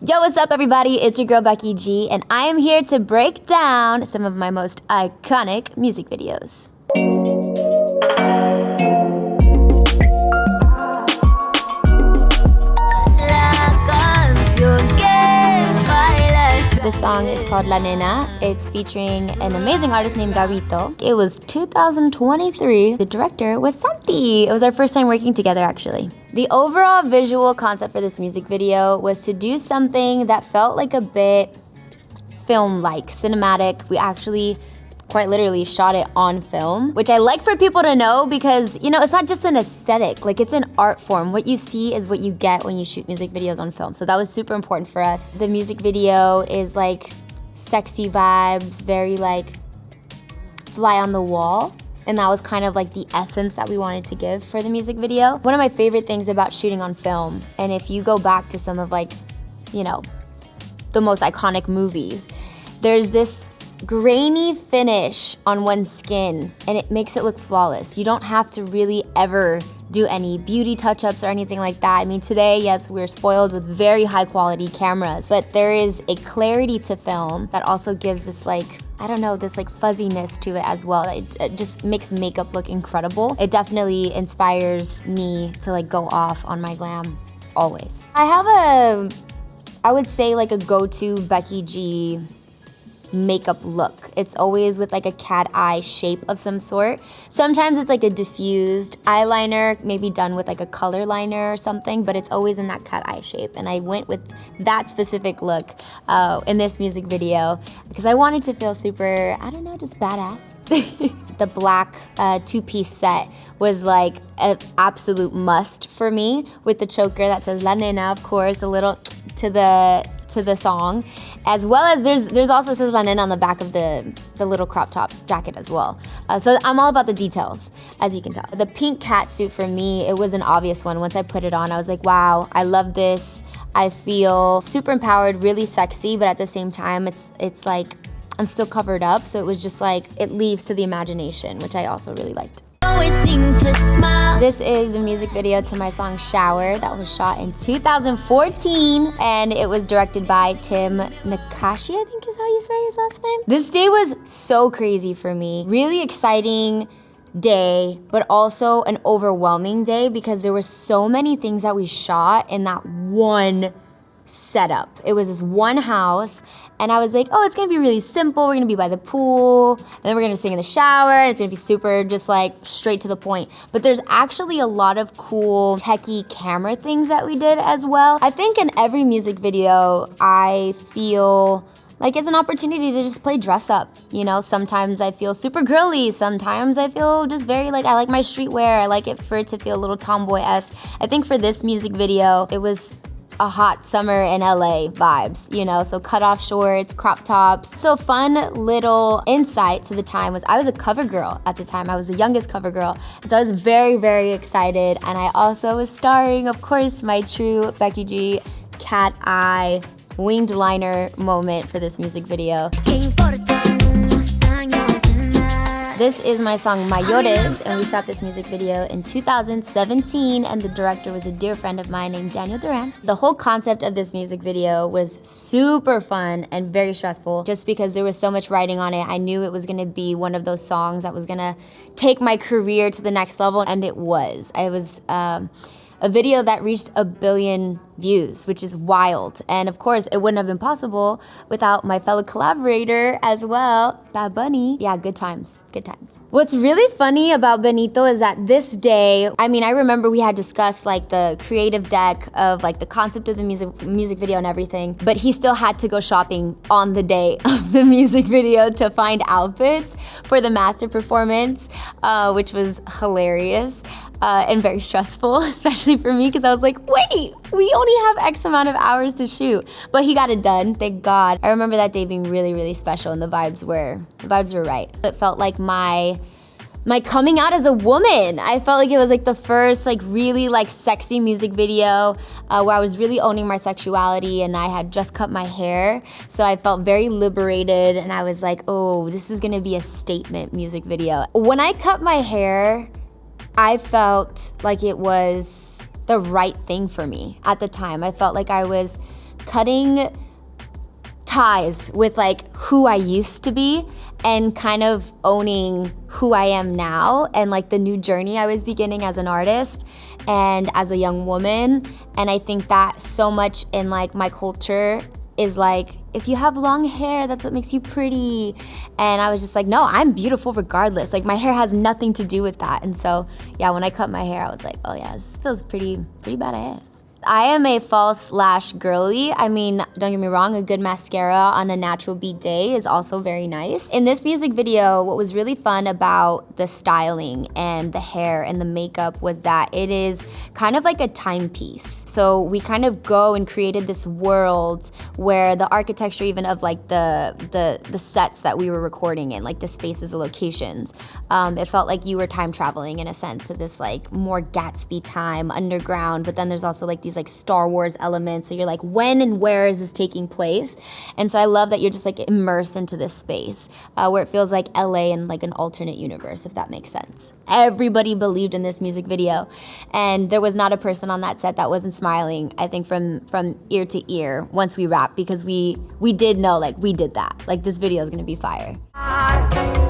Yo, what's up everybody? It's your girl Becky G, and I am here to break down some of my most iconic music videos. This song is called La Nena. It's featuring an amazing artist named Gabito. It was 2023. The director was Santi. It was our first time working together, actually. The overall visual concept for this music video was to do something that felt like a bit film-like, cinematic. We actually quite literally shot it on film, which I like for people to know because, you know, it's not just an aesthetic, like it's an art form. What you see is what you get when you shoot music videos on film. So that was super important for us. The music video is like sexy vibes, very like fly on the wall. And that was kind of like the essence that we wanted to give for the music video. One of my favorite things about shooting on film, and if you go back to some of like, you know, the most iconic movies, there's this grainy finish on one's skin and it makes it look flawless. You don't have to really ever do any beauty touch-ups or anything like that. I mean, today, yes, we're spoiled with very high quality cameras, but there is a clarity to film that also gives this like, I don't know, this like fuzziness to it as well. It just makes makeup look incredible. It definitely inspires me to like go off on my glam always. I have I would say like a go-to Becky G makeup look. It's always with like a cat eye shape of some sort. Sometimes it's like a diffused eyeliner, maybe done with like a color liner or something, but it's always in that cat eye shape. And I went with that specific look in this music video because I wanted to feel super, I don't know, just badass. The black two-piece set was like an absolute must for me, with the choker that says La Nena, of course, a little to the song, as well as there's also says La Nena on the back of the little crop top jacket as well. So I'm all about the details, as you can tell. The pink cat suit for me, it was an obvious one. Once I put it on, I was like, wow, I love this. I feel super empowered, really sexy, but at the same time, it's like I'm still covered up, so it was just like, it leaves to the imagination, which I also really liked. This is the music video to my song Shower that was shot in 2014, and it was directed by Tim Nakashi, I think is how you say his last name. This day was so crazy for me. Really exciting day, but also an overwhelming day because there were so many things that we shot in that one setup. It was this one house, and I was like, oh, it's gonna be really simple. We're gonna be by the pool, and then we're gonna sing in the shower, and it's gonna be super just like straight to the point. But there's actually a lot of cool techie camera things that we did as well. I think in every music video, I feel like it's an opportunity to just play dress up. You know, sometimes I feel super girly, sometimes I feel just very like, I like my streetwear. I like it for it to feel a little tomboy-esque. I think for this music video, it was a hot summer in LA vibes, you know, so cut off shorts, crop tops. So fun little insight to the time was I was a cover girl at the time. I was the youngest cover girl. And so I was very, very excited. And I also was starring, of course, my true Becky G cat eye winged liner moment for this music video. This is my song Mayores, and we shot this music video in 2017, and the director was a dear friend of mine named Daniel Duran. The whole concept of this music video was super fun and very stressful just because there was so much writing on it. I knew it was gonna be one of those songs that was gonna take my career to the next level, and it was. It was a video that reached 1 billion views, which is wild. And of course, it wouldn't have been possible without my fellow collaborator as well, Bad Bunny. Yeah, good times, good times. What's really funny about Benito is that this day, I mean, I remember we had discussed like the creative deck of like the concept of the music video and everything, but he still had to go shopping on the day of the music video to find outfits for the master performance, which was hilarious. And very stressful, especially for me, because I was like, wait, we only have X amount of hours to shoot. But he got it done, thank God. I remember that day being really, really special, and the vibes were right. It felt like my coming out as a woman. I felt like it was like the first like really like sexy music video where I was really owning my sexuality, and I had just cut my hair. So I felt very liberated, and I was like, oh, this is gonna be a statement music video. When I cut my hair, I felt like it was the right thing for me at the time. I felt like I was cutting ties with like who I used to be and kind of owning who I am now and like the new journey I was beginning as an artist and as a young woman. And I think that so much in like my culture is like, if you have long hair, that's what makes you pretty. And I was just like, no, I'm beautiful regardless. Like my hair has nothing to do with that. And so yeah, when I cut my hair, I was like, oh yeah, this feels pretty badass. I am a false/girly. I mean, don't get me wrong, a good mascara on a natural beat day is also very nice. In this music video, what was really fun about the styling and the hair and the makeup was that it is kind of like a timepiece. So we kind of go and created this world where the architecture even of like the sets that we were recording in, like the spaces, the locations, it felt like you were time traveling in a sense to this like more Gatsby time, underground, but then there's also like these like Star Wars elements. So you're like, when and where is this taking place? And so I love that you're just like immersed into this space where it feels like LA in like an alternate universe, if that makes sense. Everybody believed in this music video. And there was not a person on that set that wasn't smiling, I think from ear to ear once we wrapped, because we did know like we did that. Like this video is gonna be fire.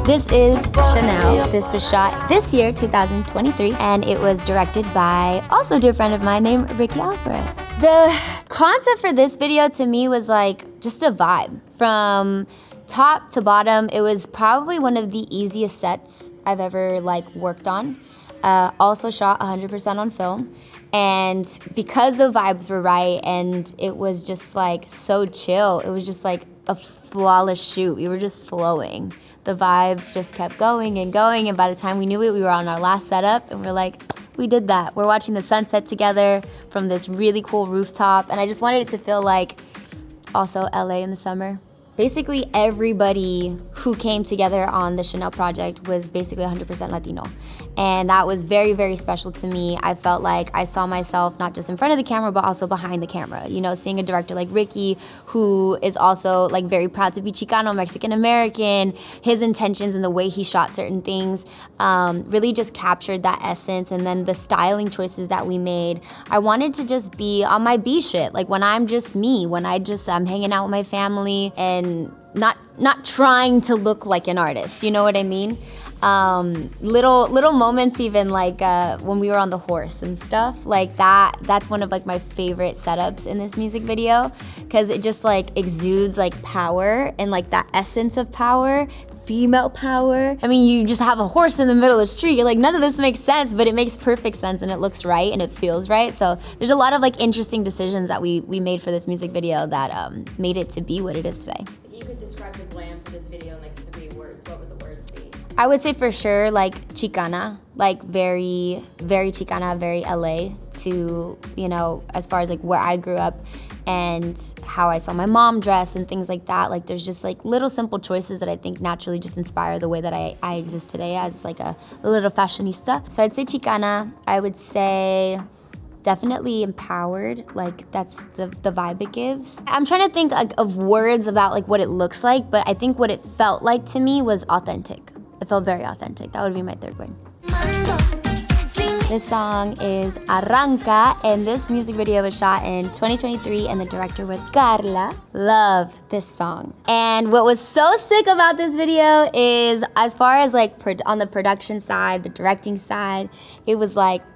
This is Chanel. This was shot this year, 2023, and it was directed by also a dear friend of mine named Ricky Alvarez. The concept for this video to me was like just a vibe. From top to bottom, it was probably one of the easiest sets I've ever like worked on. Also shot 100% on film. And because the vibes were right and it was just like so chill, it was just like a flawless shoot. We were just flowing. The vibes just kept going and going, and by the time we knew it, we were on our last setup, and we're like, we did that. We're watching the sunset together from this really cool rooftop, and I just wanted it to feel like also LA in the summer. Basically, everybody who came together on the Chanel project was basically 100% Latino. And that was very, very special to me. I felt like I saw myself not just in front of the camera, but also behind the camera. You know, seeing a director like Ricky, who is also like very proud to be Chicano, Mexican-American, his intentions and the way he shot certain things really just captured that essence. And then the styling choices that we made, I wanted to just be on my B shit. Like when I'm just me, when I'm hanging out with my family and not trying to look like an artist, you know what I mean? Little moments even like when we were on the horse and stuff like that's one of like my favorite setups in this music video, because it just like exudes like power and like that essence of power, female power. I mean, you just have a horse in the middle of the street. You're like, none of this makes sense, but it makes perfect sense and it looks right and it feels right. So there's a lot of like interesting decisions that we made for this music video that made it to be what it is today. If you could describe the glam for this video in like 3 words, what would the words be? I would say for sure like Chicana, like very, very Chicana, very LA to, you know, as far as like where I grew up and how I saw my mom dress and things like that. Like there's just like little simple choices that I think naturally just inspire the way that I exist today as like a little fashionista. So I'd say Chicana. I would say definitely empowered, like that's the vibe it gives. I'm trying to think like of words about like what it looks like, but I think what it felt like to me was authentic. It felt very authentic. That would be my 3rd word. This song is Arranca, and this music video was shot in 2023, and the director was Carla. Love this song. And what was so sick about this video is, as far as like on the production side, the directing side, it was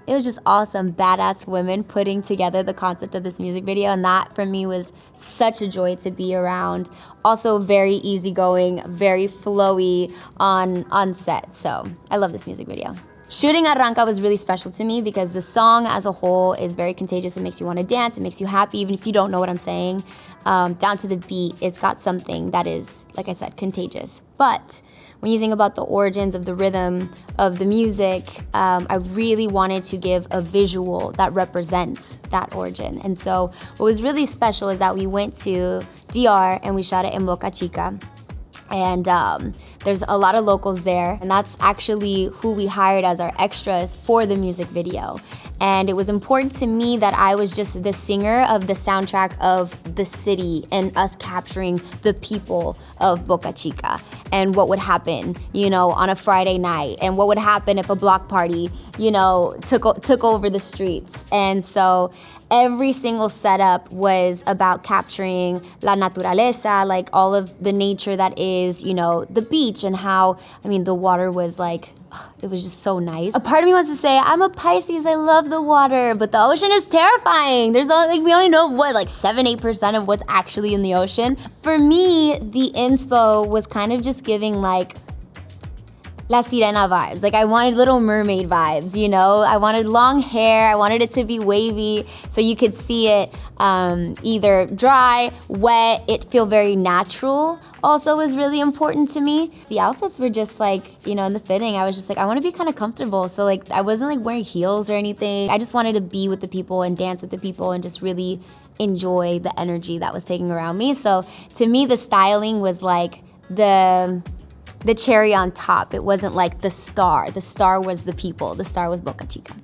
just awesome, badass women putting together the concept of this music video, and that for me was such a joy to be around. Also very easygoing, very flowy on set, so I love this music video. Shooting Arranca was really special to me because the song as a whole is very contagious. It makes you want to dance. It makes you happy, even if you don't know what I'm saying. Down to the beat, it's got something that is, like I said, contagious. But when you think about the origins of the rhythm of the music, I really wanted to give a visual that represents that origin. And so what was really special is that we went to DR and we shot it in Boca Chica. And there's a lot of locals there, and that's actually who we hired as our extras for the music video. And it was important to me that I was just the singer of the soundtrack of the city and us capturing the people of Boca Chica and what would happen, you know, on a Friday night, and what would happen if a block party, you know, took over the streets. And so every single setup was about capturing la naturaleza, like all of the nature that is, you know, the beach and how, I mean, the water was like, it was just so nice. A part of me wants to say, I'm a Pisces, I love the water, but the ocean is terrifying. There's only, like, we only know what, like 7-8% of what's actually in the ocean. For me, the inspo was kind of just giving like La Sirena vibes. Like I wanted Little Mermaid vibes, you know? I wanted long hair, I wanted it to be wavy so you could see it either dry, wet, it feel very natural also was really important to me. The outfits were just like, you know, in the fitting, I was just like, I wanna be kind of comfortable. So like, I wasn't like wearing heels or anything. I just wanted to be with the people and dance with the people and just really enjoy the energy that was taking around me. So to me, the styling was like the cherry on top. It wasn't like the star. The star was the people. The star was Boca Chica.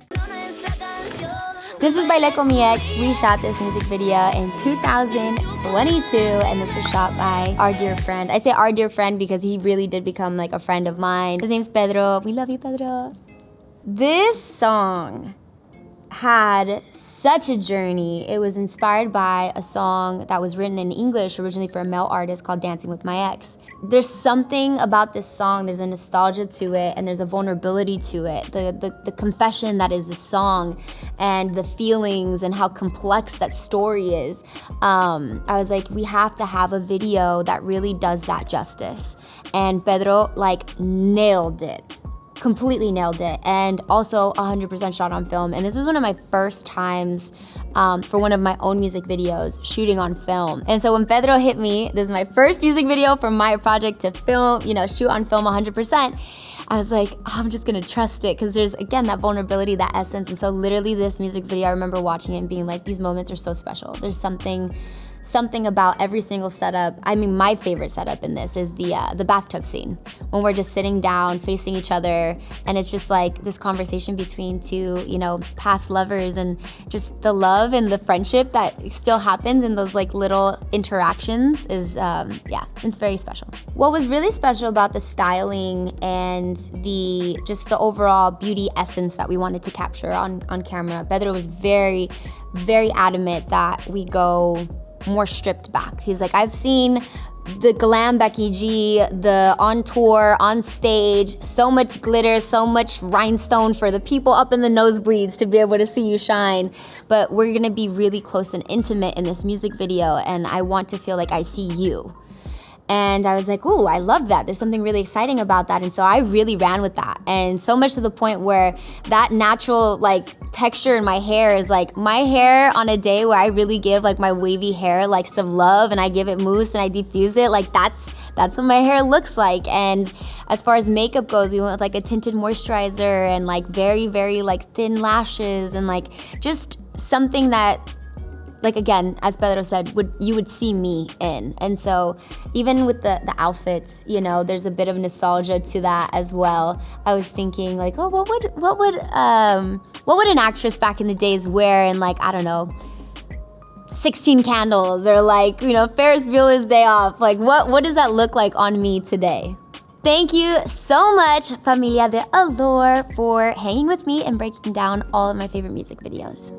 This is Bailé con mi ex. We shot this music video in 2022, and this was shot by our dear friend. I say our dear friend because he really did become like a friend of mine. His name's Pedro. We love you, Pedro. This song had such a journey. It was inspired by a song that was written in English originally for a male artist called Dancing with My Ex. There's something about this song, there's a nostalgia to it and there's a vulnerability to it. The confession that is the song and the feelings and how complex that story is. I was like, we have to have a video that really does that justice. And Pedro like nailed it. Completely nailed it, and also 100% shot on film. And this was one of my first times for one of my own music videos shooting on film. And so when Pedro hit me, this is my first music video for my project to film, you know, shoot on film 100%. I was like, oh, I'm just gonna trust it because there's, again, that vulnerability, that essence. And so literally this music video, I remember watching it and being like, these moments are so special. There's something about every single setup. I mean, my favorite setup in this is the bathtub scene when we're just sitting down facing each other and it's just like this conversation between two, you know, past lovers and just the love and the friendship that still happens in those like little interactions is, yeah, it's very special. What was really special about the styling and the overall beauty essence that we wanted to capture on camera, Pedro was very, very adamant that we go more stripped back. He's like, I've seen the glam Becky G, the on tour, on stage, so much glitter, so much rhinestone for the people up in the nosebleeds to be able to see you shine. But we're gonna be really close and intimate in this music video, and I want to feel like I see you. And I was like, ooh, I love that. There's something really exciting about that. And so I really ran with that. And so much to the point where that natural like texture in my hair is like my hair on a day where I really give like my wavy hair like some love and I give it mousse and I diffuse it. Like that's what my hair looks like. And as far as makeup goes, we went with like a tinted moisturizer and like very, very like thin lashes and like just something that, like again, as Pedro said, you would see me in. And so even with the outfits, you know, there's a bit of nostalgia to that as well. I was thinking like, oh, what would an actress back in the days wear in like, I don't know, 16 Candles or like, you know, Ferris Bueller's Day Off? Like what does that look like on me today? Thank you so much, Familia de Allure, for hanging with me and breaking down all of my favorite music videos.